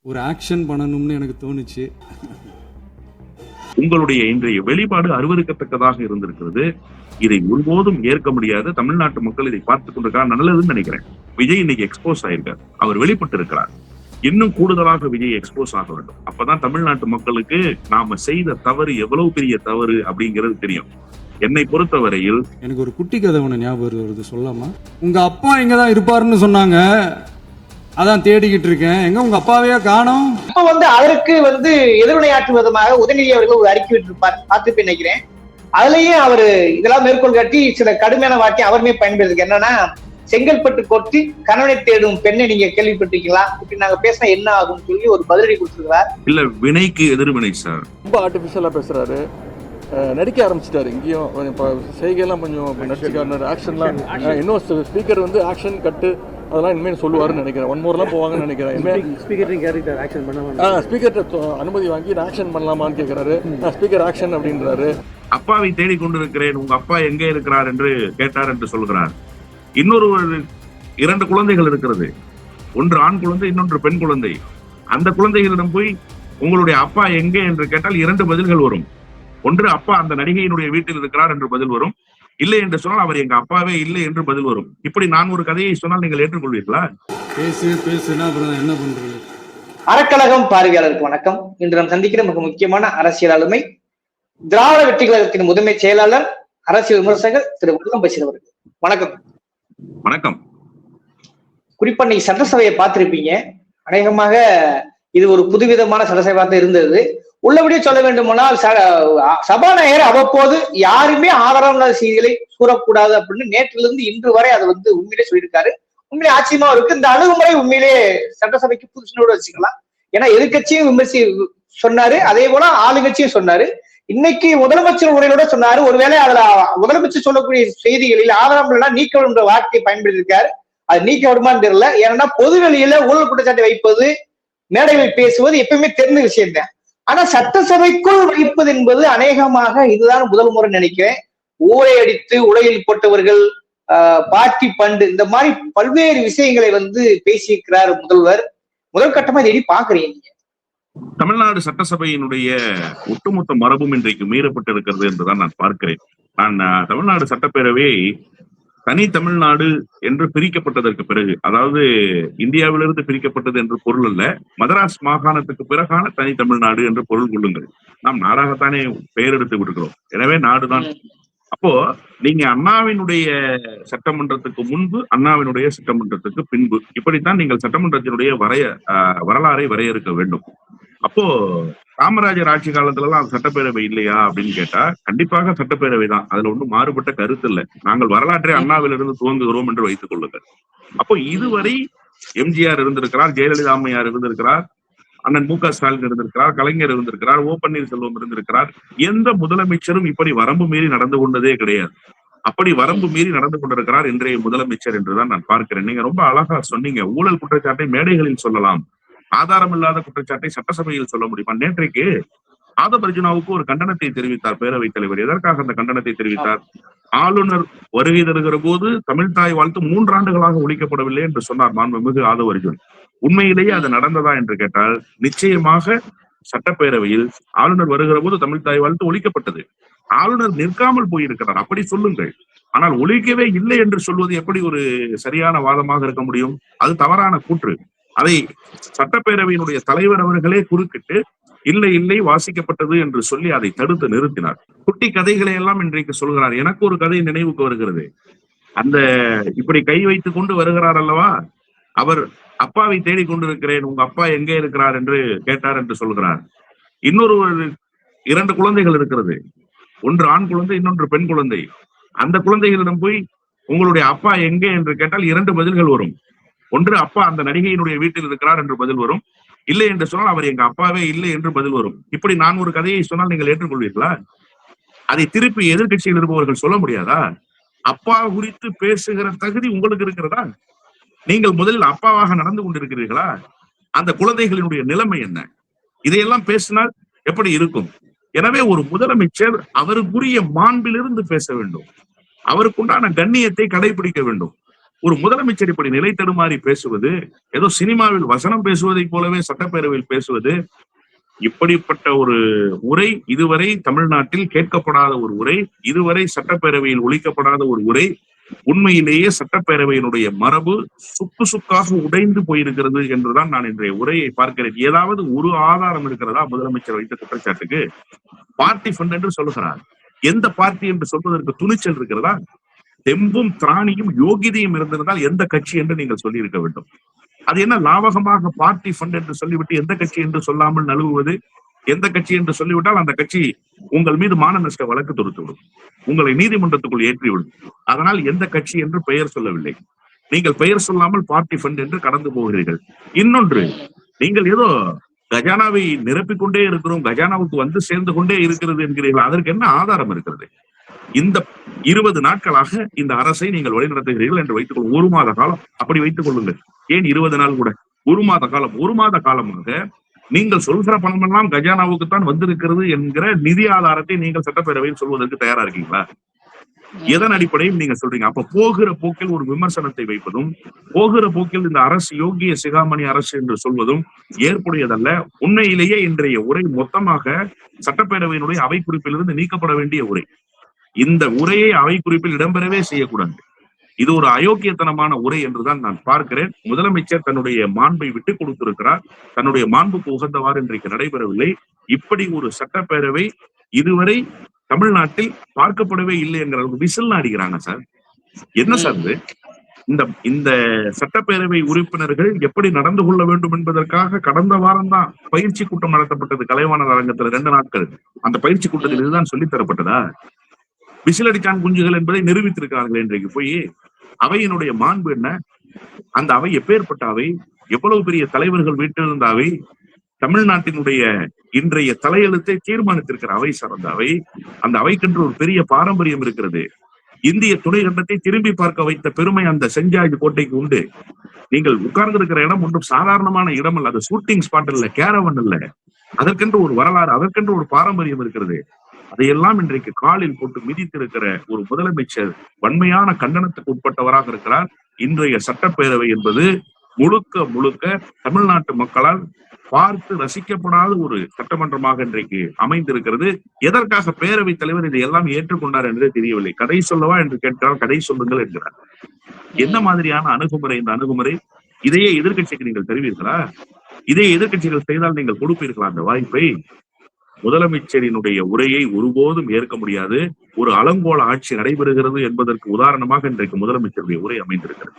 ஒரு ஆக்ஷன் பண்ணணும்னு எனக்கு தோணுச்சு. உங்களுடைய இன்றைய வெளிப்பாடு அருவருக்கத்தக்கதாக இருந்திருக்கிறது. இதை ஒருபோதும் ஏற்க முடியாது. தமிழ்நாட்டு மக்கள் இதை பார்த்துக் கொண்டிருக்கிறார். நல்லதுன்னு நினைக்கிறேன். விஜய் இன்னைக்கு எக்ஸ்போஸ் ஆயிருக்கார். அவர் வெளிப்பட்டு இருக்கிறார். இன்னும் கூடுதலாக விஜய் எக்ஸ்போஸ் ஆக வேண்டும். அப்பதான் தமிழ்நாட்டு மக்களுக்கு நாம செய்த தவறு எவ்வளவு பெரிய தவறு அப்படிங்கிறது தெரியும். என்னை பொறுத்தவரையில் எனக்கு ஒரு குட்டி கதை ஒன்று ஞாபகம் வருது, சொல்லாமா? உங்க அப்பா இங்கதான் இருப்பாருன்னு சொன்னாங்க, அதான் தேடிக்கிட்டு இருக்கேன். எங்க உங்க அப்பாவையா காணோம்? இப்ப அதற்கு எதிர்வினையாற்றும் விதமாக உதயநிதி அவர்கள் ஒரு அறிக்கை விட்டிருப்பார், பார்த்து நினைக்கிறேன். அதுலயும் அவரு இதெல்லாம் மேற்கோள் காட்டி சில கடுமையான வாக்கியம் அவருமே பயன்படுத்துக்கு. என்னன்னா, செங்கல்பட்டு கோர்ட்டில் கணவனை தேடும் பெண்ணை நீங்க கேள்விப்பட்டிருக்கீங்களா, இப்படி நாங்க பேசினா என்ன ஆகும் சொல்லி ஒரு பதிலடி கொடுத்திருக்கிறார். இல்ல, வினைக்கு எதிர்வினை சார். ரொம்ப ஆர்டிபிஷியலா பேசுறாரு. நடிக்க ஆரம்பிச்சிட்டாரு. இங்கேயும் இப்போ செய்கையெல்லாம் கொஞ்சம் நடிச்சுக்காரு. ஆக்ஷன்லாம் இன்னும் ஸ்பீக்கர் ஆக்ஷன் கட்டு அதெல்லாம் இனிமேல் சொல்லுவாருன்னு நினைக்கிறேன். ஒன் மோர்லாம் போவாங்கன்னு நினைக்கிறேன். ஸ்பீக்கர் அனுமதி வாங்கி நான் ஆக்ஷன் பண்ணலாமான்னு கேட்கிறாரு. ஸ்பீக்கர் ஆக்ஷன் அப்படின்றாரு. அப்பாவை தேடிக் கொண்டிருக்கிறேன், உங்க அப்பா எங்கே இருக்கிறார் என்று கேட்டார் என்று சொல்கிறார். இன்னொரு 2 குழந்தைகள் இருக்கிறது. ஒன்று ஆண் குழந்தை, இன்னொன்று பெண் குழந்தை. அந்த குழந்தைகளிடம் போய் உங்களுடைய அப்பா எங்கே என்று கேட்டால் 2 பதில்கள் வரும். ஒன்று, அப்பா அந்த நடிகையினுடைய வீட்டில் இருக்கிறார் என்று பதில் வரும். இல்லை என்று சொன்னால் அவர் எங்க அப்பாவே இல்லை என்று பதில் வரும். இப்படி நான் ஒரு கதையை சொன்னால் நீங்கள் ஏற்றுக்கொள்வீர்களா? பேசுனா அப்புறம் என்ன பண்றது? அறக்கழகம் பார்வையாளருக்கு வணக்கம். இன்று நாம் சந்திக்கிற மிக முக்கியமான அரசியல் ஆளுமை, திராவிட வெற்றி கழகத்தின் முதன்மை செயலாளர், அரசியல் விமர்சகர் திரு வல்லம் பஷீர் அவர்கள். வணக்கம். வணக்கம். குறிப்பா நீங்க சட்டசபையை பார்த்திருப்பீங்க. அநேகமாக இது ஒரு புதுவிதமான சட்டசபையாக தான் இருந்தது. உள்ளபடியே சொல்ல வேண்டுமானால், சபாநாயகர் அவ்வப்போது யாருமே ஆதாரம் இல்லாத செய்திகளை கூறக்கூடாது அப்படின்னு நேற்றிலிருந்து இன்று வரை அதை உண்மையிலே சொல்லியிருக்காரு. உண்மையிலே ஆச்சரியமா இருக்கு. இந்த அணுகுமுறை உண்மையிலே சட்டசபைக்கு புதுசுனோடு வச்சுக்கலாம். ஏன்னா எதிர்கட்சியும் விமர்சி சொன்னாரு, அதே போல ஆளுங்கட்சியும் சொன்னாரு. இன்னைக்கு முதலமைச்சர் உரையோட சொன்னாரு. ஒருவேளை அதுல முதலமைச்சர் சொல்லக்கூடிய செய்திகளில் ஆதாரம் எல்லாம் நீக்க வேண்டும் என்ற வார்த்தையை பயன்படுத்தி இருக்காரு. அது நீக்க விடுமான்னு தெரியல. ஏன்னா பொதுவெளியில ஊழல் குற்றச்சாட்டை வைப்பது, மேடைகளில் பேசுவது எப்பயுமே தெரிந்த விஷயம் தான். ஆனா சட்டசபைக்குள் வைப்பது என்பது அநேகமாக இதுதான் முதல் முறை நினைக்கிறேன். ஊரை அடித்து உலகில் போட்டவர்கள், பார்ட்டி பண்டு, இந்த மாதிரி பல்வேறு விஷயங்களை பேசியிருக்கிறார் முதல்வர். முதல் கட்டமா இதை பாக்குறீங்க நீங்க? தமிழ்நாடு சட்டசபையினுடைய ஒட்டுமொத்த மரபும் இன்றைக்கு மீறப்பட்டிருக்கிறது என்றுதான் நான் பார்க்கிறேன். நான் தமிழ்நாடு சட்டப்பேரவையை தனி தமிழ்நாடு என்று பிரிக்கப்பட்டதற்கு பிறகு, அதாவது இந்தியாவிலிருந்து பிரிக்கப்பட்டது என்று பொருள் அல்ல, மதராஸ் மாகாணத்துக்கு பிறகான தனி தமிழ்நாடு என்று பொருள் கொள்ளுங்கள். நாம் நாடாகத்தானே பெயர் எடுத்து விடுகிறோம். எனவே நாடுதான். அப்போ நீங்க அண்ணாவினுடைய சட்டமன்றத்துக்கு முன்பு, அண்ணாவினுடைய சட்டமன்றத்துக்கு பின்பு, இப்படித்தான் நீங்கள் சட்டமன்றத்தினுடைய வரலாறை வரையறுக்க வேண்டும். அப்போ காமராஜர் ஆட்சி காலத்துல எல்லாம் சட்டப்பேரவை இல்லையா அப்படின்னு கேட்டா, கண்டிப்பாக சட்டப்பேரவை தான். அதுல ஒன்றும் மாறுபட்ட கருத்து இல்லை. நாங்கள் வரலாற்றை அண்ணாவிலிருந்து துவங்குகிறோம் என்று வைத்துக் கொள்ளுங்கள். அப்போ இதுவரை எம்ஜிஆர் இருந்திருக்கிறார், ஜெயலலிதா அம்மையார் இருந்திருக்கிறார், அண்ணன் மு.க. ஸ்டாலின் இருந்திருக்கிறார், கலைஞர் இருந்திருக்கிறார், ஓ பன்னீர்செல்வம் இருந்திருக்கிறார். எந்த முதலமைச்சரும் இப்படி வரம்பு மீறி நடந்து கொண்டதே கிடையாது. அப்படி வரம்பு மீறி நடந்து கொண்டிருக்கிறார் இன்றைய முதலமைச்சர் என்றுதான் நான் பார்க்கிறேன். நீங்க ரொம்ப அழகா சொன்னீங்க. ஊழல் குற்றச்சாட்டை மேடைகளில் சொல்லலாம், ஆதாரம் இல்லாத குற்றச்சாட்டை சட்டசபையில் சொல்ல முடியுமா? நேற்றைக்கு ஆதவ் அர்ஜுனாவுக்கு ஒரு கண்டனத்தை தெரிவித்தார் பேரவைத் தலைவர். எதற்காக அந்த கண்டனத்தை தெரிவித்தார்? ஆளுநர் வருகை தருகிற போது தமிழ் தாய் வாழ்த்து 3 ஆண்டுகளாக ஒழிக்கப்படவில்லை என்று சொன்னார் மாண்புமிகு ஆதவ் அர்ஜுன். உண்மையிலேயே அது நடந்ததா என்று கேட்டால், நிச்சயமாக சட்டப்பேரவையில் ஆளுநர் வருகிற போது தமிழ் தாய் வாழ்த்து ஒழிக்கப்பட்டது. ஆளுநர் நிற்காமல் போயிருக்கிறார், அப்படி சொல்லுங்கள். ஆனால் ஒழிக்கவே இல்லை என்று சொல்வது எப்படி ஒரு சரியான வாதமாக இருக்க முடியும்? அது தவறான கூற்று. அதை சட்டப்பேரவையினுடைய தலைவர் அவர்களே குறுக்கிட்டு இல்லை இல்லை வாசிக்கப்பட்டது என்று சொல்லி அதை தடுத்து நிறுத்தினார். குட்டி கதைகளை எல்லாம் இன்றைக்கு சொல்கிறார். எனக்கு ஒரு கதை நினைவுக்கு வருகிறது. அந்த இப்படி கை வைத்துக் கொண்டு வருகிறார் அல்லவா, அவர் அப்பாவை தேடிக் கொண்டிருக்கிறேன், உங்க அப்பா எங்கே இருக்கிறார் என்று கேட்டார் என்று சொல்கிறார். இன்னொரு 2 குழந்தைகள் இருக்கிறது. ஒன்று ஆண் குழந்தை, இன்னொன்று பெண் குழந்தை. அந்த குழந்தைகளிடம் போய் உங்களுடைய அப்பா எங்கே என்று கேட்டால் 2 பதில்கள் வரும். ஒன்று, அப்பா அந்த நடிகையினுடைய வீட்டில் இருக்கிறார் என்று பதில் வரும். இல்லை என்று சொன்னால் அவர் எங்க அப்பாவே இல்லை என்று பதில் வரும். இப்படி நான் ஒரு கதையை சொன்னால் நீங்கள் ஏற்றுக்கொள்வீர்களா? அதை திருப்பி எதிர்கட்சியில் இருப்பவர்கள் சொல்ல முடியாதா? அப்பா குறித்து பேசுகிற தகுதி உங்களுக்கு இருக்கிறதா? நீங்கள் முதலில் அப்பாவாக நடந்து கொண்டிருக்கிறீர்களா? அந்த குழந்தைகளினுடைய நிலைமை என்ன? இதையெல்லாம் பேசினால் எப்படி இருக்கும்? எனவே ஒரு முதலமைச்சர் அவருக்குரிய மாண்பிலிருந்து பேச வேண்டும். அவருக்குண்டான கண்ணியத்தை கடைபிடிக்க வேண்டும். ஒரு முதலமைச்சர் இப்படி நிலை தடுமாறி பேசுவது, ஏதோ சினிமாவில் வசனம் பேசுவதை போலவே சட்டப்பேரவையில் பேசுவது, இப்படிப்பட்ட ஒரு உரை இதுவரை தமிழ்நாட்டில் கேட்கப்படாத ஒரு உரை, இதுவரை சட்டப்பேரவையில் ஒழிக்கப்படாத ஒரு உரை. உண்மையிலேயே சட்டப்பேரவையினுடைய மரபு சுக்கு சுக்காக உடைந்து போயிருக்கிறது என்றுதான் நான் இன்றைய உரையை பார்க்கிறேன். ஏதாவது ஒரு ஆதாரம் இருக்கிறதா முதலமைச்சர் வைத்த குற்றச்சாட்டுக்கு? பார்ட்டி ஃபண்ட் என்று சொல்லுகிறார். எந்த பார்ட்டி என்று சொல்வதற்கு துணிச்சல் இருக்கிறதா? தெம்பும் திராணியும் யோகிதையும் இருந்திருந்தால் எந்த கட்சி என்று நீங்கள் சொல்லி இருக்க வேண்டும். அது என்ன லாவகமாக பார்ட்டி ஃபண்ட் என்று சொல்லிவிட்டு எந்த கட்சி என்று சொல்லாமல் நழுவுவது? எந்த கட்சி என்று சொல்லிவிட்டால் அந்த கட்சி உங்கள் மீது மான நஷ்ட வழக்கு தொடுத்துவிடும், உங்களை நீதிமன்றத்துக்குள் ஏற்றிவிடும். அதனால் எந்த கட்சி என்று பெயர் சொல்லவில்லை. நீங்கள் பெயர் சொல்லாமல் பார்ட்டி ஃபண்ட் என்று கடந்து போகிறீர்கள். இன்னொன்று, நீங்கள் ஏதோ கஜானாவை நிரப்பிக் கொண்டே இருக்கிறோம், கஜானாவுக்கு வந்து சேர்ந்து கொண்டே இருக்கிறது என்கிறீர்கள். அதற்கு என்ன ஆதாரம் இருக்கிறது? இந்த 20 நாட்களாக இந்த அரசை நீங்கள் வழிநடத்துகிறீர்கள் என்று வைத்துக் கொள்ளுங்கள். 1 மாத காலம் அப்படி வைத்துக் கொள்ளுங்கள். ஏன் 20 நாள் கூட? 1 மாத காலம். 1 மாத காலமாக நீங்கள் சொல்கிற பணம் எல்லாம் கஜானாவுக்குத்தான் வந்திருக்கிறது என்கிற நிதி ஆதாரத்தை நீங்கள் சட்டப்பேரவையில் சொல்வதற்கு தயாரா இருக்கீங்களா? எதன் அடிப்படையில் நீங்க சொல்றீங்க? அப்ப போகிற போக்கில் ஒரு விமர்சனத்தை வைப்பதும், போகிற போக்கில் இந்த அரசு யோகிய சிகாமணி அரசு என்று சொல்வதும் ஏற்புடையதல்ல. உண்மையிலேயே இன்றைய உரை மொத்தமாக சட்டப்பேரவையினுடைய அவை குறிப்பிலிருந்து நீக்கப்பட வேண்டிய உரை. இந்த உரையை அவை குறிப்பில் இடம்பெறவே செய்யக்கூடாது. இது ஒரு அயோக்கியத்தனமான உரை என்றுதான் நான் பார்க்கிறேன். முதலமைச்சர் தன்னுடைய மாண்பை விட்டுக் கொடுத்திருக்கிறார். தன்னுடைய மாண்புக்கு உகந்தவாறு இன்றைக்கு நடைபெறவில்லை. இப்படி ஒரு சட்டப்பேரவை இதுவரை தமிழ்நாட்டில் பார்க்கப்படவே இல்லை என்கிற விசில் அடிக்கிறாங்க சார். என்ன சார் இது? இந்த சட்டப்பேரவை உறுப்பினர்கள் எப்படி நடந்து கொள்ள வேண்டும் என்பதற்காக கடந்த வாரம் தான் பயிற்சி கூட்டம் நடத்தப்பட்டது கலைவாணர் அரங்கத்துல 2 நாட்கள். அந்த பயிற்சி கூட்டத்தில் இதுதான் சொல்லித் தரப்பட்டதா? விசிலடிச்சான் குஞ்சுகள் என்பதை நிரூபித்திருக்கிறார்கள். இன்றைக்கு போய் அவையினுடைய மாண்பு என்ன? அந்த அவை எப்பேற்பட்ட அவை? எவ்வளவு பெரிய தலைவர்கள் வீட்டிலிருந்த அவை? தமிழ்நாட்டினுடைய இன்றைய தலையெழுத்தை தீர்மானித்திருக்கிற அவை சார்ந்த அவை. அந்த அவைக்கென்று ஒரு பெரிய பாரம்பரியம் இருக்கிறது. இந்திய துணை கண்டத்தை திரும்பி பார்க்க வைத்த பெருமை அந்த செஞ்சாய் கோட்டைக்கு உண்டு. நீங்கள் உட்கார்ந்திருக்கிற இடம் ஒன்றும் சாதாரணமான இடம் அல்ல. அது ஷூட்டிங் ஸ்பாட் இல்ல, கேரவன் இல்ல. அதற்கென்று ஒரு வரலாறு, அதற்கென்று ஒரு பாரம்பரியம் இருக்கிறது. அதையெல்லாம் இன்றைக்கு காலில் போட்டு மிதித்திருக்கிற ஒரு முதலமைச்சர் வன்மையான கண்டனத்துக்கு உட்பட்டவராக இருக்கிறார். இன்றைய சட்டப்பேரவை என்பது முழுக்க முழுக்க தமிழ்நாட்டு மக்களால் பார்த்து ரசிக்கப்படாத ஒரு சட்டமன்றமாக இன்றைக்கு அமைந்திருக்கிறது. எதற்காக பேரவைத் தலைவர் இதையெல்லாம் ஏற்றுக்கொண்டார் என்றே தெரியவில்லை. கதை சொல்லவா என்று கேட்டால் கதை சொல்லுங்கள் என்கிறார். என்ன மாதிரியான அணுகுமுறை இந்த அணுகுமுறை? இதையே எதிர்கட்சிக்கு நீங்கள் தெரிவீர்களா? இதே எதிர்கட்சிகள் செய்தால் நீங்கள் கொடுப்பீர்களா அந்த வாய்ப்பை? முதலமைச்சரினுடைய உரையை ஒருபோதும் ஏற்க முடியாது. ஒரு அலங்கோல ஆட்சி நடைபெறுகிறது என்பதற்கு உதாரணமாக இன்றைக்கு முதலமைச்சருடைய உரை அமைந்திருக்கிறது.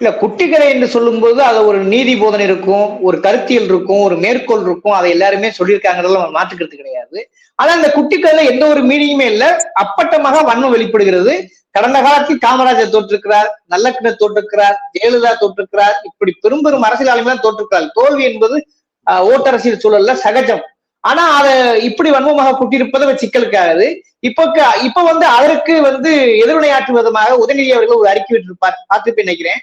இல்ல, குட்டிக்கதை என்று சொல்லும் போது அது ஒரு நீதி போதனை இருக்கும், ஒரு கருத்தியல் இருக்கும், ஒரு மேற்கோள் இருக்கும். அதை எல்லாருமே சொல்லியிருக்காங்கிறதுல மாற்றுக்கிறது கிடையாது. ஆனா அந்த குட்டிக்கதையில எந்த ஒரு மீனிங்குமே இல்ல. அப்பட்டமாக வன்மம் வெளிப்படுகிறது. கடந்த காலத்தில் காமராஜர் தோற்றிருக்கிறார், நல்லக்கண்ணர் தோற்றிருக்கிறார், ஜெயலலிதா தோற்றிருக்கிறார், இப்படி பெரும் பெரும் அரசியல் ஆளுமைகள் தோற்றிருக்கிறார். தோல்வி என்பது ஓட்டரசியல் சூழல்ல சகஜம். ஆனா அதை இப்படி வன்மமாக குட்டியிருப்பது சிக்கலுக்காகுது. இப்ப அதற்கு எதிர்வினையாற்றும் விதமாக உதயநிதி அவர்கள் ஒரு அறிக்கை விட்டிருப்பார், பார்த்து நினைக்கிறேன்.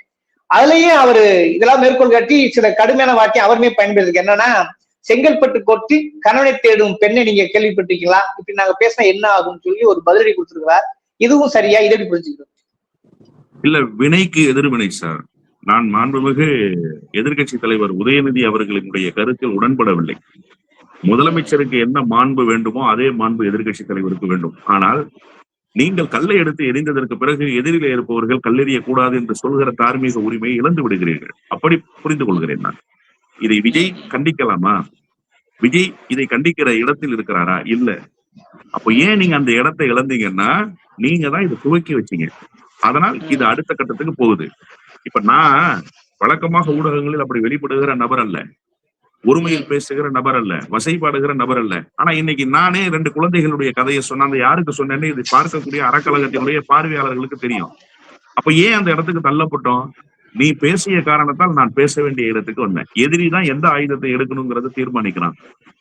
அதுலயே அவரு இதெல்லாம் மேற்கோள் காட்டி சில கடுமையான வாக்கியம் அவருமே பயன்படுத்திருக்கு. என்னன்னா, செங்கல்பட்டு கோர்ட்டில் கணவனை தேடும் பெண்ணை நீங்க கேள்விப்பட்டிருக்கீங்களா, இப்படி நாங்க பேசினா என்ன ஆகும்னு சொல்லி ஒரு பதிலடி கொடுத்திருக்கிறார். இதுவும் சரியா? இதை புரிஞ்சுக்கிறோம். இல்ல, வினைக்கு எதிர்வினை சார். நான் மாண்புமிகு எதிர்கட்சி தலைவர் உதயநிதி அவர்களினுடைய கருத்தில் உடன்படவில்லை. முதலமைச்சருக்கு என்ன மாண்பு வேண்டுமோ அதே மாண்பு எதிர்கட்சி தலைவருக்கு வேண்டும். ஆனால் நீங்கள் கல்லை எடுத்து எரிந்ததற்கு பிறகு எதிரிலே இருப்பவர்கள் கல்லெறிய கூடாது என்று சொல்கிற தார்மீக உரிமையை இழந்து விடுகிறீர்கள். அப்படி புரிந்து கொள்கிறேன் நான். இதை விஜய் கண்டிக்கலாமா? விஜய் இதை கண்டிக்கிற இடத்தில் இருக்கிறாரா? இல்ல. அப்ப ஏன் நீங்க அந்த இடத்தை இழந்தீங்கன்னா, நீங்க தான் இதை துவக்கி வச்சீங்க. அதனால் இது அடுத்த கட்டத்துக்கு போகுது. இப்ப நான் வழக்கமாக ஊடகங்களில் அப்படி வெளிப்படுகிற நபர் அல்ல, ஒருமையில் பேசுகிற நபர் அல்ல, வசைப்பாடுகிற நபர் அல்ல. ஆனா இன்னைக்கு நானே 2 குழந்தைகளுடைய கதையை சொன்ன யாருக்கு சொன்னேன்னு இதை பார்க்கக்கூடிய அறக்கழகத்தினுடைய பார்வையாளர்களுக்கு தெரியும். அப்ப ஏன் அந்த இடத்துக்கு தள்ளப்பட்டோம்? நீ பேசிய காரணத்தால் நான் பேச வேண்டிய இடத்துக்கு வந்தேன். எதிரி தான் எந்த ஆயுதத்தை எடுக்கணுங்கிறத தீர்மானிக்கிறான்.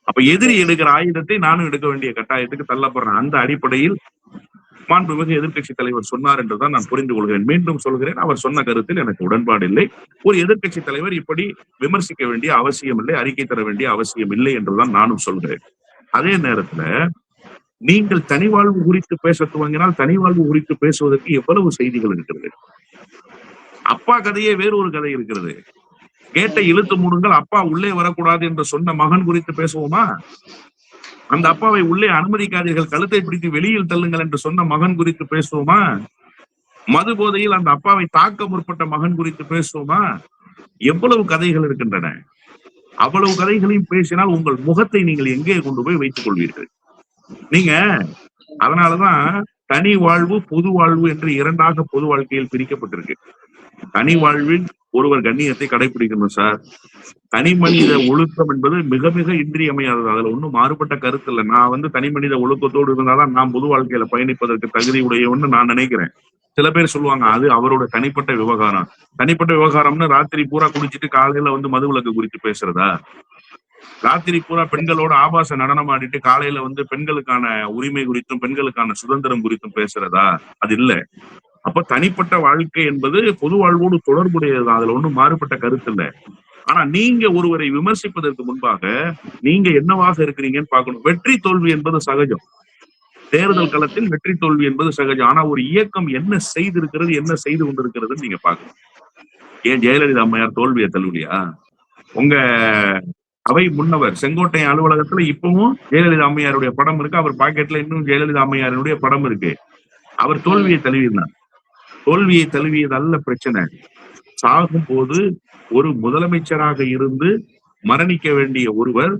அப்ப எதிரி எடுக்கிற ஆயுதத்தை நானும் எடுக்க வேண்டிய கட்டாயத்துக்கு தள்ளப்படுறேன். அந்த அடிப்படையில் மாண்புமிகு எதிர்கட்சி தலைவர் சொன்னார் என்றுதான் நான் புரிந்து கொள்கிறேன். மீண்டும் சொல்கிறேன், அவர் சொன்ன கருத்தில் எனக்கு உடன்பாடு இல்லை. ஒரு எதிர்கட்சி தலைவர் இப்படி விமர்சிக்க வேண்டிய அவசியம் இல்லை, அறிக்கை தர வேண்டிய அவசியம் இல்லை என்றுதான் நானும் சொல்கிறேன். அதே நேரத்துல நீங்கள் தனிவாழ்வு குறித்து பேச துவங்கினால் தனிவாழ்வு குறித்து பேசுவதற்கு எவ்வளவு செய்திகள் இருக்கிறது. அப்பா கதையே வேறு ஒரு கதை இருக்கிறது. கேட்டை இழுத்து மூடுங்கள், அப்பா உள்ளே வரக்கூடாது என்று சொன்ன மகன் குறித்து பேசுவோமா? அந்த அப்பாவை உள்ளே அனுமதிக்காதீர்கள், கழுத்தை பிடித்து வெளியில் தள்ளுங்கள் என்று சொன்ன மகன் குறித்து பேசுவோமா? மது போதையில் அந்த அப்பாவை தாக்க முற்பட்ட மகன் குறித்து பேசுவோமா? எவ்வளவு கதைகள் இருக்கின்றன. அவ்வளவு கதைகளையும் பேசினால் உங்கள் முகத்தை நீங்கள் எங்கே கொண்டு போய் வைத்துக் கொள்வீர்கள்? நீங்க அதனாலதான் தனி வாழ்வு பொது வாழ்வு என்று இரண்டாக பொது வாழ்க்கையில் பிரிக்கப்பட்டிருக்கு. தனி வாழ்வில் ஒருவர் கண்ணியத்தை கடைபிடிக்கணும் சார். தனி மனித ஒழுக்கம் என்பது மிக மிக இன்றியமையாதது. அதுல ஒன்றும் மாறுபட்ட கருத்து இல்லை. நான் தனி மனித ஒழுக்கத்தோடு இருந்தாதான் நான் பொது வாழ்க்கையில பயணிப்பதற்கு தகுதி உடையவன்னு நான் நினைக்கிறேன். சில பேர் சொல்லுவாங்க அது அவரோட தனிப்பட்ட விவகாரம். தனிப்பட்ட விவகாரம்னு ராத்திரி பூரா குடிச்சிட்டு காலையில மதுவிலக்கு குறித்து பேசுறதா? ராத்திரி பூரா பெண்களோட ஆபாச நடனம் ஆடிட்டு காலையில பெண்களுக்கான உரிமை குறித்தும் பெண்களுக்கான சுதந்திரம் குறித்தும் பேசுறதா? அது இல்ல. அப்ப தனிப்பட்ட வாழ்க்கை என்பது பொது வாழ்வோடு தொடர்புடையதுதான். அதுல ஒண்ணும் மாறுபட்ட கருத்து இல்ல. ஆனா நீங்க ஒருவரை விமர்சிப்பதற்கு முன்பாக நீங்க என்னவாக இருக்கிறீங்கன்னு பார்க்கணும். வெற்றி தோல்வி என்பது சகஜம். தேர்தல் களத்தில் வெற்றி தோல்வி என்பது சகஜம். ஆனா ஒரு இயக்கம் என்ன செய்திருக்கிறது, என்ன செய்து கொண்டிருக்கிறதுன்னு நீங்க பார்க்கணும். ஏன் ஜெயலலிதா அம்மையார் தோல்வியை தழுவலையா? உங்க அவை முன்னவர் செங்கோட்டையன் அலுவலகத்துல இப்பவும் ஜெயலலிதா அம்மையாருடைய படம் இருக்கு. அவர் பாக்கெட்ல இன்னும் ஜெயலலிதா அம்மையாருடைய படம் இருக்கு. அவர் தோல்வியை தழுவினார். தோல்வியை தழுவியது அல்ல பிரச்சனை. சாகும் போது ஒரு முதலமைச்சராக இருந்து மரணிக்க வேண்டிய ஒருவர்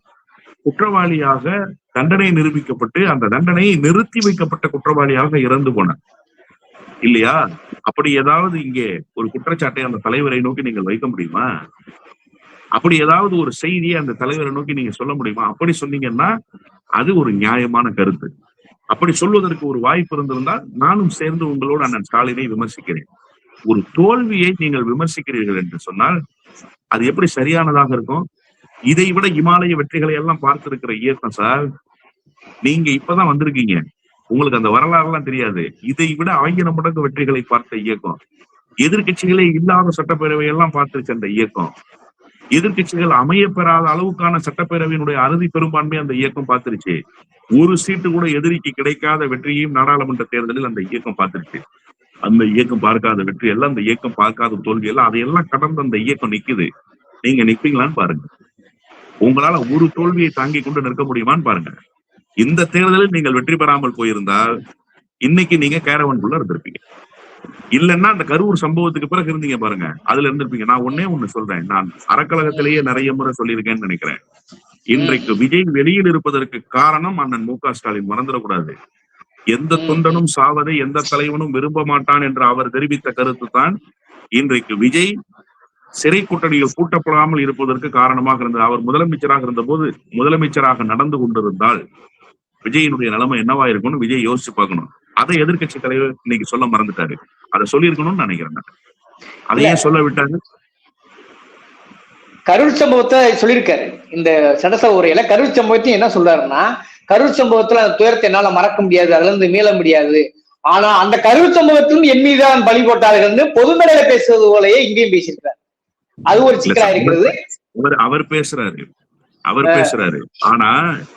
குற்றவாளியாக தண்டனை நிரூபிக்கப்பட்டு அந்த தண்டனையை நிறுத்தி வைக்கப்பட்ட குற்றவாளியாக இறந்து போனார் இல்லையா? அப்படி ஏதாவது இங்கே ஒரு குற்றச்சாட்டை அந்த தலைவரை நோக்கி நீங்கள் வைக்க முடியுமா? அப்படி ஏதாவது ஒரு செய்தியை அந்த தலைவரை நோக்கி நீங்க சொல்ல முடியுமா? அப்படி சொன்னீங்கன்னா அது ஒரு நியாயமான கருத்து. அப்படி சொல்வதற்கு ஒரு வாய்ப்பு இருந்திருந்தால் நானும் சேர்ந்து உங்களோடு அண்ணன் ஸ்டாலினை விமர்சிக்கிறேன். ஒரு தோல்வியை நீங்கள் விமர்சிக்கிறீர்கள் என்று சொன்னால் அது எப்படி சரியானதாக இருக்கும்? இதை விட இமாலய வெற்றிகளை எல்லாம் பார்த்திருக்கிற இயக்கம் சார். நீங்க இப்பதான் வந்திருக்கீங்க, உங்களுக்கு அந்த வரலாறு எல்லாம் தெரியாது. இதை விட 1000 மடங்கு வெற்றிகளை பார்த்த இயக்கம். எதிர்கட்சிகளே இல்லாத சட்டப்பேரவை எல்லாம் பார்த்துருச்சு அந்த இயக்கம். எதிர்கட்சிகள் அமையப்பெறாத அளவுக்கான சட்டப்பேரவையினுடைய அறுதி பெரும்பான்மை அந்த இயக்கம் பார்த்துருச்சு. ஒரு சீட்டு கூட எதிரிக்கு கிடைக்காத வெற்றியையும் நாடாளுமன்ற தேர்தலில் அந்த இயக்கம் பார்த்துருச்சு. அந்த இயக்கம் பார்க்காத வெற்றி எல்லாம், அந்த இயக்கம் பார்க்காத தோல்வி எல்லாம், அதையெல்லாம் கடந்து அந்த இயக்கம் நிக்குது. நீங்க நிப்பீங்களான்னு பாருங்க. உங்களால ஒரு தோல்வியை தாங்கி கொண்டு நிற்க முடியுமான்னு பாருங்க. இந்த தேர்தலில் நீங்கள் வெற்றி பெறாமல் போயிருந்தால் இன்னைக்கு நீங்க கேரவன்குள்ள இருந்திருப்பீங்க. இல்லைன்னா அந்த கரூர் சம்பவத்துக்கு பிறகு இருந்தீங்க பாருங்க, அதுல இருந்திருப்பீங்க. நான் ஒண்ணு சொல்றேன், நான் அறக்கழகத்திலேயே நிறைய முறை சொல்லியிருக்கேன்னு நினைக்கிறேன். இன்றைக்கு விஜய் வெளியில் இருப்பதற்கு காரணம் அண்ணன் மு.க. ஸ்டாலின். மறந்துடக்கூடாது. எந்த தொண்டனும் சாவதை எந்த தலைவனும் விரும்ப மாட்டான் என்று அவர் தெரிவித்த கருத்து தான் இன்றைக்கு விஜய் சிறை கூட்டணியில் கூட்டப்படாமல் இருப்பதற்கு காரணமாக இருந்தது. அவர் முதலமைச்சராக இருந்த போது முதலமைச்சராக நடந்து கொண்டிருந்தால் விஜயினுடைய நிலைமை என்னவா இருக்கும்னு விஜய் யோசிச்சு பார்க்கணும். அதை எதிர்கட்சி தலைவர் இன்னைக்கு சொல்ல மறந்துட்டாரு. அதை சொல்லியிருக்கணும்னு நினைக்கிறேன். அதையே சொல்ல விட்டாரு. கரூர் சம்பவத்தை சொல்லியிருக்காரு இந்த சட்டசபை உரையில. கரூர் சம்பவத்தையும் என்ன சொல்றாருன்னா, கரூர் சம்பவத்துல அந்த துயரத்தை என்னால மறக்க முடியாது, அதுல இருந்து மீள முடியாது. ஆனா அந்த கரூர் சம்பவத்திலும் என் மீதுதான் பலி போட்டார்கள் பொதுமேடையில பேசுவது போலயே இங்கேயும் பேசியிருக்காரு. அது ஒரு சிக்கலா இருக்கிறது. அவர் பேசுறாரு. ஆனா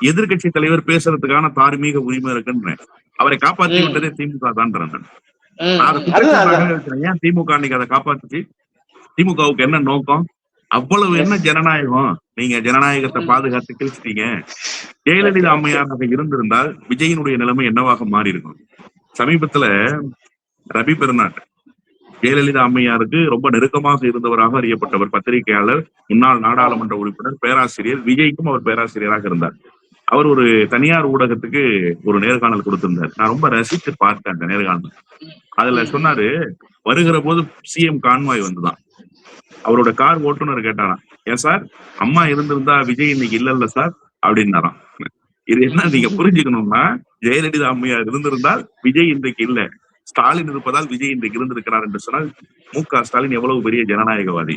எதிர்கட்சி தலைவர் பேசுறதுக்கான தார்மீக உரிமை இருக்குன்றேன். அவரை காப்பாற்றி விட்டதே திமுக தான். ஏன் திமுக அன்னைக்கு அதை காப்பாத்துச்சு? திமுகவுக்கு என்ன நோக்கம்? அவ்வளவு என்ன ஜனநாயகம்? நீங்க ஜனநாயகத்தை பாதுகாத்து கிழிச்சிட்டீங்க. ஜெயலலிதா அம்மையாராக இருந்திருந்தால் விஜயினுடைய நிலைமை என்னவாக மாறி இருக்கும்? சமீபத்துல ரவி பெர்னாட் ஜெயலலிதா அம்மையாருக்கு ரொம்ப நெருக்கமாக இருந்தவராக அறியப்பட்டவர், பத்திரிகையாளர், முன்னாள் நாடாளுமன்ற உறுப்பினர், பேராசிரியர். விஜய்க்கும் அவர் பேராசிரியராக இருந்தார். அவர் ஒரு தனியார் ஊடகத்துக்கு ஒரு நேர்காணல் கொடுத்திருந்தார். நான் ரொம்ப ரசித்து பார்த்தேன் அந்த நேர்காணல். அதுல சொன்னாரு, வருகிற போது சிஎம் கான்வாய் வந்துதான். அவரோட கார் ஓட்டுநர் கேட்டாராம், ஏன் சார் அம்மா இருந்திருந்தா விஜய் இன்னைக்கு இல்ல சார் அப்படின்னாராம். இது என்ன நீங்க புரிஞ்சுக்கணும்னா, ஜெயலலிதா அம்மையார் இருந்திருந்தால் விஜய் இன்றைக்கு இல்ல, ஸ்டாலின் இருப்பதால் விஜய் இன்றைக்கு இருந்திருக்கிறார் என்று சொன்னால் மு.க. ஸ்டாலின் எவ்வளவு பெரிய ஜனநாயகவாதி.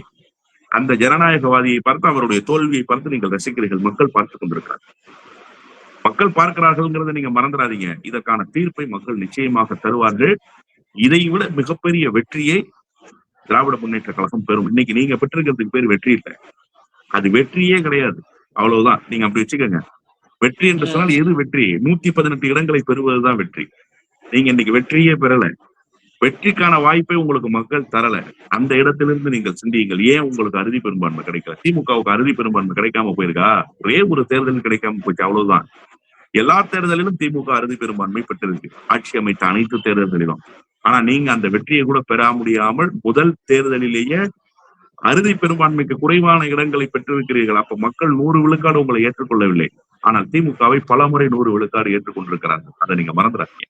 அந்த ஜனநாயகவாதியை பார்த்து அவருடைய தோல்வியை பார்த்து நீங்கள் ரசிக்கிறீர்கள். மக்கள் பார்த்து கொண்டிருக்கிறார். மக்கள் பார்க்கிறார்கள்ங்கிறத நீங்க மறந்துடாதீங்க. இதற்கான தீர்ப்பை மக்கள் நிச்சயமாக தருவார்கள். இதை விட மிகப்பெரிய வெற்றியை திராவிட முன்னேற்ற கழகம் பெறும். இன்னைக்கு நீங்க பெற்றிருக்கிறதுக்கு பேர் வெற்றி இல்லை, அது வெற்றியே கிடையாது. அவ்வளவுதான். நீங்க அப்படி வச்சுக்கோங்க. வெற்றி என்று சொன்னால் எது வெற்றி? 118 இடங்களை பெறுவதுதான் வெற்றி. நீங்க இன்னைக்கு வெற்றியே பெறல. வெற்றிக்கான வாய்ப்பை உங்களுக்கு மக்கள் தரல. அந்த இடத்திலிருந்து நீங்கள் சிந்தியுங்கள். ஏன் உங்களுக்கு அறுதி பெரும்பான்மை கிடைக்கல? திமுகவுக்கு அறுதி பெரும்பான்மை கிடைக்காம போயிருக்கா? ஒரே ஒரு தேர்தல் கிடைக்காம போச்சு, அவ்வளவுதான். எல்லா தேர்தலிலும் திமுக அறுதி பெரும்பான்மை பெற்றிருக்கு, ஆட்சி அமைத்த அனைத்து தேர்தல்களிலும். ஆனா நீங்க அந்த வெற்றியை கூட பெற முடியாமல் முதல் தேர்தலிலேயே அறுதி பெரும்பான்மைக்கு குறைவான இடங்களை பெற்றிருக்கிறீர்கள். அப்ப மக்கள் 100 விழுக்காடு உங்களை ஏற்றுக்கொள்ளவில்லை. ஆனால் திமுகவை பலமுறை 100 விழுக்காடு ஏற்றுக்கொண்டிருக்கிறார்கள். அதை நீங்க மறந்துடாதீங்க.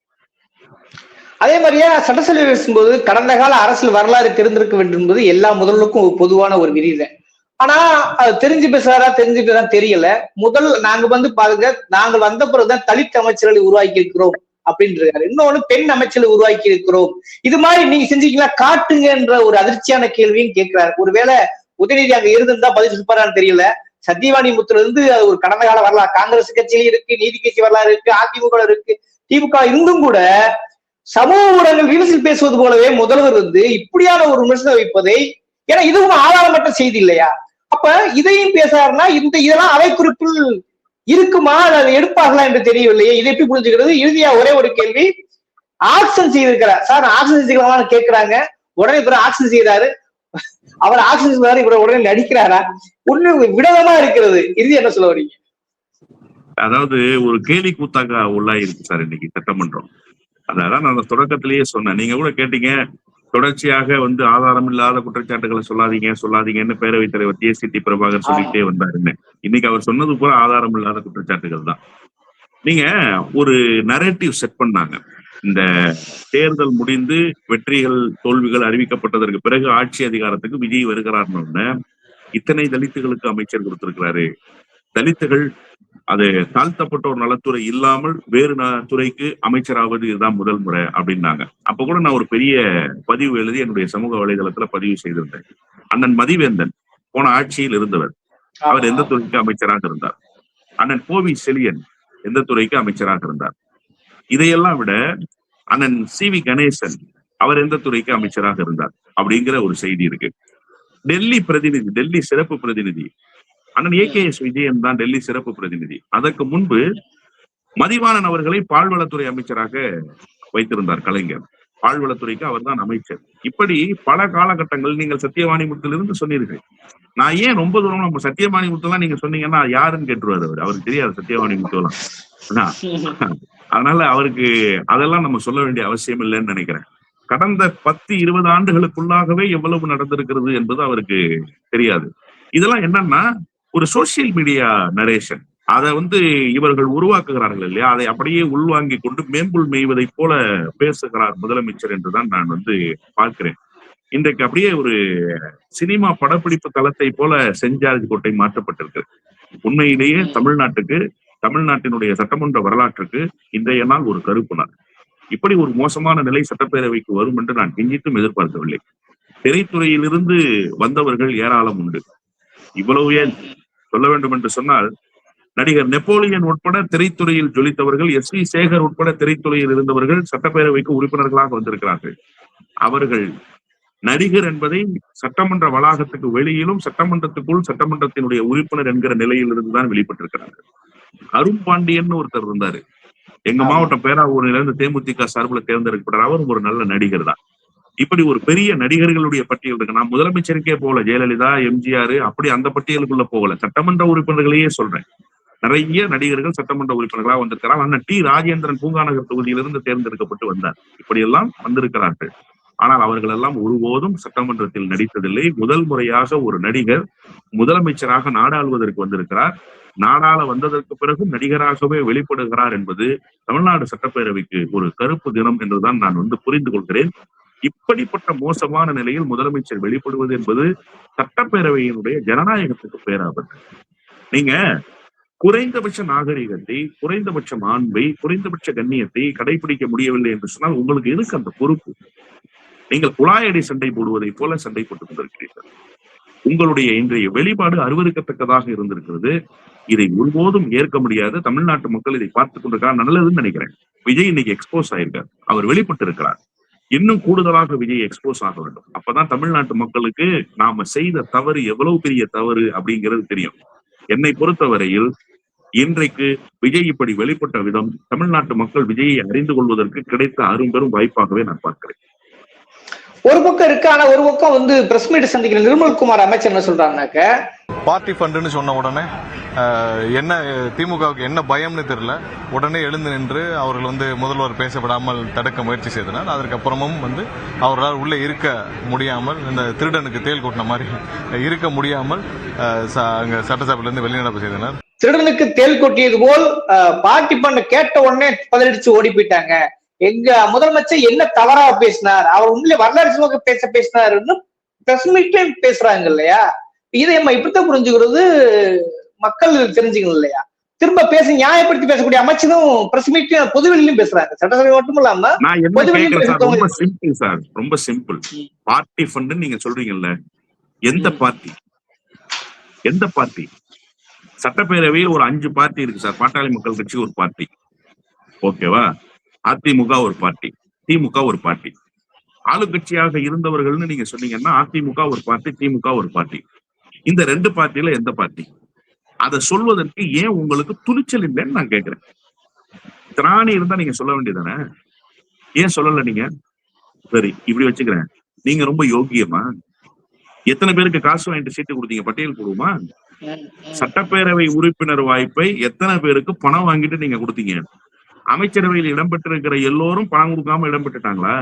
அதே மாதிரியே சட்டசபை பேசும்போது கடந்த கால அரசியல் வரலாறு தெரிந்திருக்க வேண்டும் என்பது எல்லா முதல்வருக்கும் ஒரு பொதுவான ஒரு விதிதான். ஆனா அது தெரிஞ்சு பேசுறாரா தெரிஞ்சு பேச தெரியல. நாங்க பாருங்க, நாங்கள் வந்த பிறகுதான் தலித் அமைச்சர்களை உருவாக்கி இருக்கிறோம் அப்படின்றாரு. இன்னொன்னு பெண் அமைச்சர்களை உருவாக்கி இருக்கிறோம். இது மாதிரி நீங்க செஞ்சீங்களா காட்டுங்கன்ற ஒரு அதிர்ச்சியான கேள்வியும் கேட்கிறாரு. ஒருவேளை உதயநிதி அங்க இருந்திருந்தா பதில் சொல்றான்னு தெரியல. சத்தியவாணி முத்துல இருந்து அது ஒரு கடந்த கால வரலாறு காங்கிரஸ் கட்சியில இருக்கு, நீதி கட்சி வரலாறு இருக்கு, அதிமுக இருக்கு. திமுக இருந்தும் கூட சமூக ஊடகங்கள் ரீல்ஸில் பேசுவது போலவே முதல்வர் இப்படியான ஒரு விமர்சனம் வைப்பதை, ஏன்னா இதுவும் ஆதாரமற்ற செய்தி இல்லையா? அப்ப இதையும் பேசாருன்னா இதெல்லாம் அவை குறிப்பில் இருக்குமா, அதை எடுப்பார்களா என்று தெரியவில்லையே. இதை எப்படி புரிஞ்சுக்கிறது? இறுதியா ஒரே ஒரு கேள்வி, ஆக்ஷன் செய்திருக்கிறார் சார், ஆக்ஷன் செய்யலாமான்னு கேட்கிறாங்க. உடனே இவர் ஆக்ஷன் செய்யறாரு, அவர் ஆக்ஷன் செய்யறாரு, இவர உடனே நடிக்கிறாரா? ஒண்ணு விடமா இருக்கிறது. இறுதி என்ன சொல்ல வரீங்க? அதாவது ஒரு கேலி கூத்தாக உள்ளாயிருக்கு சார் இன்னைக்கு சட்டமன்றம். அதான் நான் தொடக்கத்திலேயே சொன்னேன். நீங்க கூட கேட்டீங்க, தொடர்ச்சியாக ஆதாரம் இல்லாத குற்றச்சாட்டுகளை சொல்லாதீங்கன்னு பேரவைத் தலைவர் TST பிரபாகர் சொல்லிட்டே வந்தாருன்னு. இன்னைக்கு அவர் சொன்னது பூரா ஆதாரம் இல்லாத குற்றச்சாட்டுகள் தான். நீங்க ஒரு நரேட்டிவ் செட் பண்ணாங்க. இந்த தேர்தல் முடிந்து வெற்றிகள் தோல்விகள் அறிவிக்கப்பட்டதற்கு பிறகு ஆட்சி அதிகாரத்துக்கு விஜய் வருகிறார்னு இத்தனை தலித்துகளுக்கு அமைச்சர் கொடுத்திருக்கிறாரு, தலித்துகள் அது தாழ்த்தப்பட்டோர் நலத்துறை இல்லாமல் வேறு துறைக்கு அமைச்சராவது இதுதான் முதல் முறை அப்படின்னாங்க. அப்ப கூட நான் ஒரு பெரிய பதிவு எழுதி என்னுடைய சமூக வலைதளத்துல பதிவு செய்திருந்தேன். அண்ணன் மதிவேந்தன் போன ஆட்சியில் இருந்தவர், அவர் எந்த துறைக்கு அமைச்சராக இருந்தார்? அண்ணன் கோவி செழியன் எந்த துறைக்கு அமைச்சராக இருந்தார்? இதையெல்லாம் விட அண்ணன் CV கணேசன் அவர் எந்த துறைக்கு அமைச்சராக இருந்தார் அப்படிங்கிற ஒரு செய்தி இருக்கு. டெல்லி சிறப்பு பிரதிநிதி அண்ணன் AKS விஜயன் தான் டெல்லி சிறப்பு பிரதிநிதி. அதற்கு முன்பு மதிவாணன் அவர்களை பால்வளத்துறை அமைச்சராக வைத்திருந்தார் கலைஞர். பால்வளத்துறைக்கு அவர் தான் அமைச்சர். இப்படி பல காலகட்டங்கள் நீங்கள் சத்தியவாணி முத்திலிருந்து சொன்னீர்கள். நான் ஏன் ரொம்ப தூரம் நம்ம சத்தியவாணி முத்தெல்லாம் நீங்க சொன்னீங்கன்னா யாருன்னு கேட்டுருவாரு அவருக்கு தெரியாது சத்தியவாணி முத்தெல்லாம். அதனால அவருக்கு அதெல்லாம் நம்ம சொல்ல வேண்டிய அவசியம் இல்லைன்னு நினைக்கிறேன். கடந்த 10-20 ஆண்டுகளுக்குள்ளாகவே எவ்வளவு நடந்திருக்கிறது என்பது அவருக்கு தெரியாது. இதெல்லாம் என்னன்னா ஒரு சோசியல் மீடியா நரேஷன். அதை இவர்கள் உருவாக்குகிறார்கள் இல்லையா, அதை அப்படியே உள்வாங்கி கொண்டு மேம்புல் மேய்வதை போல பேசுகிறார் முதலமைச்சர் என்றுதான் நான் பார்க்கிறேன். இன்றைக்கு அப்படியே ஒரு சினிமா படப்பிடிப்பு தளத்தை போல சென்ட் ஜார்ஜ் கோட்டை மாற்றப்பட்டிருக்கு. உண்மையிலேயே தமிழ்நாட்டினுடைய சட்டமன்ற வரலாற்றுக்கு இன்றைய நாள் ஒரு கருப்பு நாள். இப்படி ஒரு மோசமான நிலை சட்டப்பேரவைக்கு வரும் என்று நான் கிஞ்சித்தும் எதிர்பார்க்கவில்லை. திரைத்துறையிலிருந்து வந்தவர்கள் ஏராளம் உண்டு. இவ்வளவு ஏன் சொல்ல வேண்டும் என்று சொன்னால், நடிகர் நெப்போலியன் உட்பட திரைத்துறையில் ஜொலித்தவர்கள், SV சேகர் உட்பட திரைத்துறையில் இருந்தவர்கள் சட்டப்பேரவைக்கு உறுப்பினர்களாக வந்திருக்கிறார்கள். அவர்கள் நடிகர் என்பதை சட்டமன்ற வளாகத்துக்கு வெளியிலும் சட்டமன்றத்துக்குள் சட்டமன்றத்தினுடைய உறுப்பினர் என்கிற நிலையில் இருந்துதான் வெளிப்பட்டிருக்கிறார்கள். அருண் பாண்டியன் ஒருத்தர் இருந்தாரு, எங்க மாவட்டம் பேராவூரில இருந்து தேமுதிக சார்பில் தேர்ந்தெடுக்கப்பட்டார். அவரும் ஒரு நல்ல நடிகர் தான். இப்படி ஒரு பெரிய நடிகர்களுடைய பட்டியல் இருக்கு. நான் முதலமைச்சருக்கே போகல, ஜெயலலிதா, எம்ஜிஆர் அப்படி அந்த பட்டியலுக்குள்ள போகல, சட்டமன்ற உறுப்பினர்களையே சொல்றேன். நிறைய நடிகர்கள் சட்டமன்ற உறுப்பினர்களாக வந்திருக்கிறார். அண்ணன் T ராஜேந்திரன் பூங்காநகர் தொகுதியிலிருந்து தேர்ந்தெடுக்கப்பட்டு வந்தார். இப்படியெல்லாம் வந்திருக்கிறார்கள். ஆனால் அவர்கள் எல்லாம் ஒருபோதும் சட்டமன்றத்தில் நடித்ததில்லை. முதல் முறையாக ஒரு நடிகர் முதலமைச்சராக நாடாளுவதற்கு வந்திருக்கிறார். நாடாள வந்ததற்கு பிறகும் நடிகராகவே வெளிப்படுகிறார் என்பது தமிழ்நாடு சட்டப்பேரவைக்கு ஒரு கருப்பு தினம் என்றுதான் நான் புரிந்து கொள்கிறேன். இப்படிப்பட்ட மோசமான நிலையில் முதலமைச்சர் வெளிப்படுவது என்பது சட்டப்பேரவையினுடைய ஜனநாயகத்துக்கு பேராபத்து. நீங்க குறைந்தபட்ச நாகரிகத்தை, குறைந்தபட்ச மாண்பை, குறைந்தபட்ச கண்ணியத்தை கடைபிடிக்க முடியவில்லை என்று சொன்னால் உங்களுக்கு எதுக்கு அந்த பொறுப்பு? நீங்கள் குழாயடி சண்டை போடுவதை போல சண்டை போட்டுக் கொண்டிருக்கிறீர்கள். உங்களுடைய இன்றைய வெளிப்பாடு அருவருக்கத்தக்கதாக இருந்திருக்கிறது. இதை ஒருபோதும் ஏற்க முடியாது. தமிழ்நாட்டு மக்கள் இதை பார்த்துக் கொண்டிருக்கார். நல்லதுன்னு நினைக்கிறேன். விஜய் இன்னைக்கு எக்ஸ்போஸ் ஆயிருக்கார், அவர் வெளிப்பட்டு இருக்கிறார். இன்னும் கூடுதலாக விஜய் எக்ஸ்போஸ் ஆக வேண்டும். அப்பதான் தமிழ்நாட்டு மக்களுக்கு நாம செய்த தவறு எவ்வளவு பெரிய தவறு அப்படிங்கிறது தெரியும். என்னை பொறுத்தவரையில் இன்றைக்கு விஜய் இப்படி வெளிப்பட்ட விதம் தமிழ்நாட்டு மக்கள் விஜயை அறிந்து கொள்வதற்கு கிடைத்த அரும்பெரும் வாய்ப்பாகவே நான் பார்க்கிறேன். ஒரு பக்கம் இருக்கு. ஆனா ஒரு பக்கம் வந்து பிரஸ் மீட் சந்திக்கிற நிர்மல்குமார் அமைச்சர் என்ன சொல்றாங்கன்னாக்க, பார்ட்டி ஃபண்டுன்னு சொன்ன உடனே என்ன திமுகவுக்கு என்ன பயம்னு தெரியல, உடனே எழுந்து நின்று அவர்கள் வந்து முதல்வர் பேசப்படாமல் தடுக்க முயற்சி செய்தனர். அதற்கப்புறமும் வந்து அவர்களால் உள்ளே இருக்க முடியாமல், இந்த திருடனுக்கு தேல் கொட்டின மாதிரி இருக்க முடியாமல் அங்கே சட்டசபையிலிருந்து வெளிநடப்பு செய்தனர். திருடனுக்கு தேல் கொட்டியது போல் பார்ட்டி ஃபண்ட் கேட்ட உடனே பதிலடிச்சு ஓடி போயிட்டாங்க. எங்க முதலமைச்சர் என்ன தவறா பேசினார், அவர் உண்மையிலே வரலாறு சுமக்க பேசினாருன்னு பிரஸ் மீட்ல பேசுறாங்க இல்லையா? இதை நம்ம இப்படித்தான் புரிஞ்சுக்கிறது, மக்கள் தெரிஞ்சுக்கணும் இல்லையா? திரும்ப பேசி நியாயப்படுத்தி பேசக்கூடிய அமைச்சரும் பிரஸ் மீட் பொதுவெளியிலும் பேசுறாங்க, சட்டசபை மட்டும் இல்லாம ரொம்ப சிம்பிள் சார், ரொம்ப சிம்பிள். பார்ட்டி ஃபண்ட் நீங்க சொல்றீங்கல்ல, எந்த பார்ட்டி? எந்த பார்ட்டி? சட்டப்பேரவையில் ஒரு 5 பார்ட்டி இருக்கு சார். பாட்டாளி மக்கள் கட்சி ஒரு பார்ட்டி, ஓகேவா? அதிமுக ஒரு பார்ட்டி, திமுக ஒரு பார்ட்டி. ஆளுங்கட்சியாக இருந்தவர்கள்னு நீங்க சொன்னீங்கன்னா அதிமுக ஒரு பார்ட்டி, திமுக ஒரு பார்ட்டி. இந்த 2 பார்ட்டியில எந்த பார்ட்டி? அதை சொல்வதற்கு ஏன் உங்களுக்கு துணிச்சல் இல்லைன்னு நான் கேட்கிறேன். திராணி இருந்தா நீங்க சொல்ல வேண்டியதானே, ஏன் சொல்லல நீங்க? சரி, இப்படி வச்சுக்கிறேன், நீங்க ரொம்ப யோகியமா? எத்தனை பேருக்கு காசு வாங்கிட்டு சீட்டு கொடுத்தீங்க? பட்டியல் போடுவோமா? சட்டப்பேரவை உறுப்பினர் வாய்ப்பை எத்தனை பேருக்கு பணம் வாங்கிட்டு நீங்க கொடுத்தீங்க? அமைச்சரவையில் இடம்பெற்றிருக்கிற எல்லோரும் பணம் கொடுக்காம இடம்பெற்றுட்டாங்களா?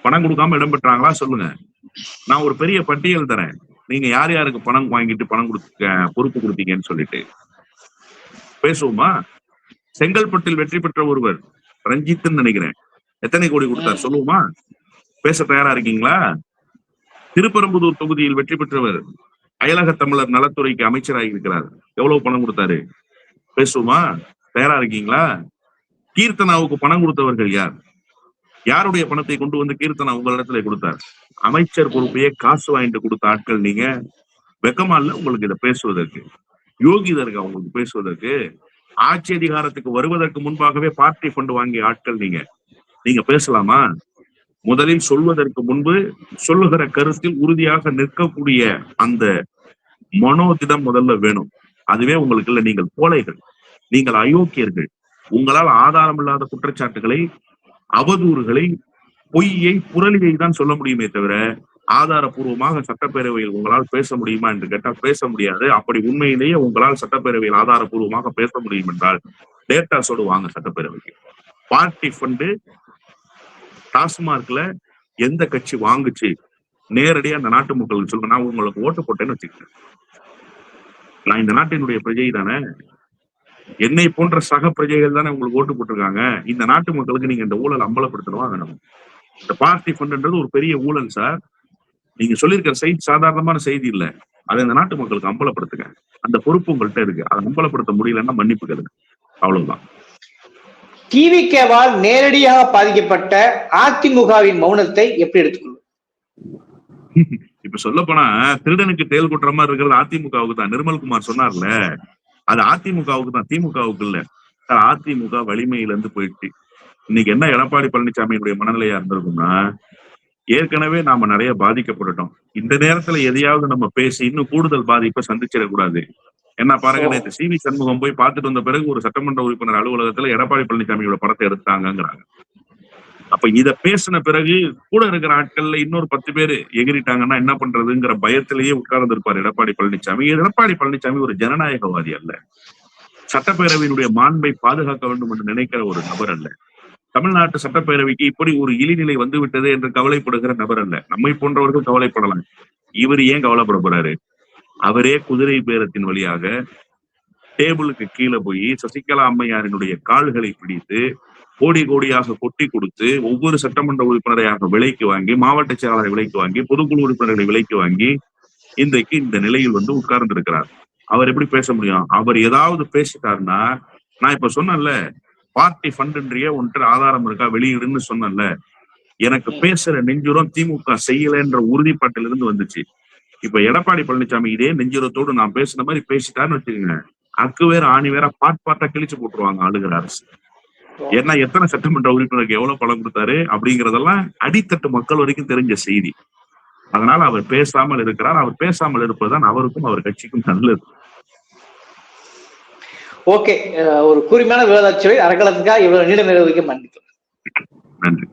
பணம் கொடுக்காம இடம்பெற்றாங்களா? சொல்லுங்க. நான் ஒரு பெரிய பட்டியல் தரேன், நீங்க யார் யாருக்கு பணம் வாங்கிட்டு பணம் கொடுக்க பொறுப்பு கொடுத்தீங்கன்னு சொல்லிட்டு பேசுவோமா? செங்கல்பட்டில் வெற்றி பெற்ற ஒருவர் ரஞ்சித்ன்னு நினைக்கிறேன், எத்தனை கோடி கொடுத்தார் சொல்லுவோமா? பேச தயாரா இருக்கீங்களா? திருப்பரம்புதூர் தொகுதியில் வெற்றி பெற்றவர் அயலக தமிழர் நலத்துறைக்கு அமைச்சராகி இருக்கிறார், எவ்வளவு பணம் கொடுத்தாரு? பேசுவோமா? தயாரா இருக்கீங்களா? கீர்த்தனாவுக்கு பணம் கொடுத்தவர்கள் யார்? யாருடைய பணத்தை கொண்டு வந்து கீர்த்தனா உங்களிடத்துல கொடுத்தார்? அமைச்சர் பொறுப்பையே காசு வாங்கிட்டு கொடுத்த ஆட்கள் நீங்க. வெக்கமா இல்ல உங்களுக்கு இதை பேசுவதற்கு? யோகிதா இருக்கா உங்களுக்கு பேசுவதற்கு? ஆட்சி அதிகாரத்துக்கு வருவதற்கு முன்பாகவே பார்ட்டி ஃபண்ட் வாங்கிய ஆட்கள் நீங்க. நீங்க பேசலாமா? முதலில் சொல்வதற்கு முன்பு சொல்லுகிற கருத்தில் உறுதியாக நிற்கக்கூடிய அந்த மனோதிடம் முதல்ல வேணும். அதுவே உங்களுக்கு இல்ல. நீங்கள் கோழைகள், நீங்கள் அயோக்கியர்கள். உங்களால் ஆதாரம் இல்லாத குற்றச்சாட்டுகளை, அவதூறுகளை, பொய்யை, புரளியை தான் சொல்ல முடியுமே தவிர ஆதாரபூர்வமாக சட்டப்பேரவையில் உங்களால் பேச முடியுமா என்று கேட்டால் பேச முடியாது. அப்படி உண்மையிலேயே உங்களால் சட்டப்பேரவையில் ஆதாரபூர்வமாக பேச முடியும் என்றால் டேட்டாஸோடு வாங்க சட்டப்பேரவைக்கு. பார்ட்டி ஃபண்டு டாஸ்மார்க்ல எந்த கட்சி வாங்குச்சு நேரடியா அந்த நாட்டு மக்களுக்கு சொல்லுங்க. நான் உங்களுக்கு ஓட்டு போட்டேன்னு வச்சுக்கிறேன், நான் இந்த நாட்டினுடைய பிரஜை தானே, என்னை போன்ற சக பிரஜைகள் தானே உங்களுக்கு ஓட்டு போட்டிருக்காங்க. இந்த நாட்டு மக்களுக்கு நீங்க இந்த ஊழல் அம்பலப்படுத்தணுமா வேணும்? இந்த பார்ட்டி ஃபண்ட்ன்றது ஒரு பெரிய ஊழல் சார். நீங்க சொல்லியிருக்கிற செய்தி சாதாரணமான செய்தி இல்ல, அதை இந்த நாட்டு மக்களுக்கு அம்பலப்படுத்துங்க. அந்த பொறுப்பு உங்கள்கிட்ட இருக்கு. அதை அம்பலப்படுத்த முடியலன்னா மன்னிப்பு கேளுங்க, அவ்வளவுதான். டிவிகேவால் நேரடியாக பாதிக்கப்பட்ட அதிமுகவின் மௌனத்தை எப்படி எடுத்துக்கொள்ளும்? இப்ப சொல்ல போனா திருடனுக்கு தேல் கொட்டுற மாதிரி இருக்கிறது அதிமுகவுக்கு தான். நிர்மல்குமார் சொன்னார்ல, அது அதிமுகவுக்கு தான், திமுகவுக்கு இல்ல. அதிமுக வலிமையில இருந்து போயிடுச்சு. இன்னைக்கு என்ன எடப்பாடி பழனிசாமியுடைய மனநிலையா இருந்திருக்கும்னா, ஏற்கனவே நாம நிறைய பாதிக்கப்பட்டுட்டோம், இந்த நேரத்துல எதையாவது நம்ம பேசி இன்னும் கூடுதல் பாதிப்பை சந்திச்சிடக்கூடாது. என்ன பாருங்க, நேற்று CV சண்முகம் போய் பார்த்துட்டு வந்த பிறகு ஒரு சட்டமன்ற உறுப்பினர் அலுவலகத்துல எடப்பாடி பழனிசாமியோட படத்தை எடுத்தாங்கிறாங்க. அப்ப இத பேசின பிறகு கூட இருக்கிற ஆட்கள்ல இன்னொரு 10 பேர் எகிரிட்டாங்கன்னா என்ன பண்றதுங்கிற பயத்திலேயே உட்கார்ந்து இருப்பார் எடப்பாடி பழனிசாமி. எடப்பாடி பழனிசாமி ஒரு ஜனநாயகவாதி அல்ல, சட்டப்பேரவையினுடைய மாண்பை பாதுகாக்க வேண்டும் என்று நினைக்கிற ஒரு நபர் அல்ல, தமிழ்நாட்டு சட்டப்பேரவைக்கு இப்படி ஒரு இழிநிலை வந்து விட்டது என்று கவலைப்படுகிற நபர் அல்ல. நம்மை போன்றவர்கள் கவலைப்படலாம், இவர் ஏன் கவலைப்பட போறாரு? அவரே குதிரை பேரத்தின் வழியாக டேபிளுக்கு கீழே போய் சசிகலா அம்மையாரினுடைய கால்களை பிடித்து கோடி கோடியாக கொட்டி கொடுத்து ஒவ்வொரு சட்டமன்ற உறுப்பினரையாக விலைக்கு வாங்கி, மாவட்ட செயலாளரை விலைக்கு வாங்கி, பொதுக்குழு உறுப்பினர்களை விலைக்கு வாங்கி இன்றைக்கு இந்த நிலையில் வந்து உட்கார்ந்து இருக்கிறார். அவர் எப்படி பேச முடியும்? அவர் ஏதாவது பேசிட்டாருன்னா, நான் இப்ப சொன்னேன்ல பார்ட்டி ஃபண்ட்ன்றிய ஒன்று ஆதாரம் இருக்கா வெளியிடுன்னு சொன்னேன்ல, எனக்கு பேசுற நெஞ்சுரம் திமுக செய்யலைன்ற உறுதிப்பாட்டிலிருந்து வந்துச்சு. இப்ப எடப்பாடி பழனிசாமி இதே நெஞ்சுரத்தோடு நான் பேசுன மாதிரி பேசிட்டாருன்னு வச்சுக்கோங்க, அக்கு வேற ஆணி வேற பாட்டா கிழிச்சு போட்டுருவாங்க ஆளுகிற அரசு. ஏன்னா எத்தனை சட்டமன்ற உறுப்பினருக்கு எவ்வளவு பணம் கொடுத்தாரு அப்படிங்கறதெல்லாம் அடித்தட்டு மக்கள் வரைக்கும் தெரிஞ்ச செய்தி. அதனால அவர் பேசாமல் இருக்கிறார். அவர் பேசாமல் இருப்பதுதான் அவருக்கும் அவர் கட்சிக்கும் நல்லது. ஓகே, ஒரு கூர்மையான விவாதச்சுவை அறக்கலத்துக்காக இவ்வளவு நீண்ட நேரம் நன்றி.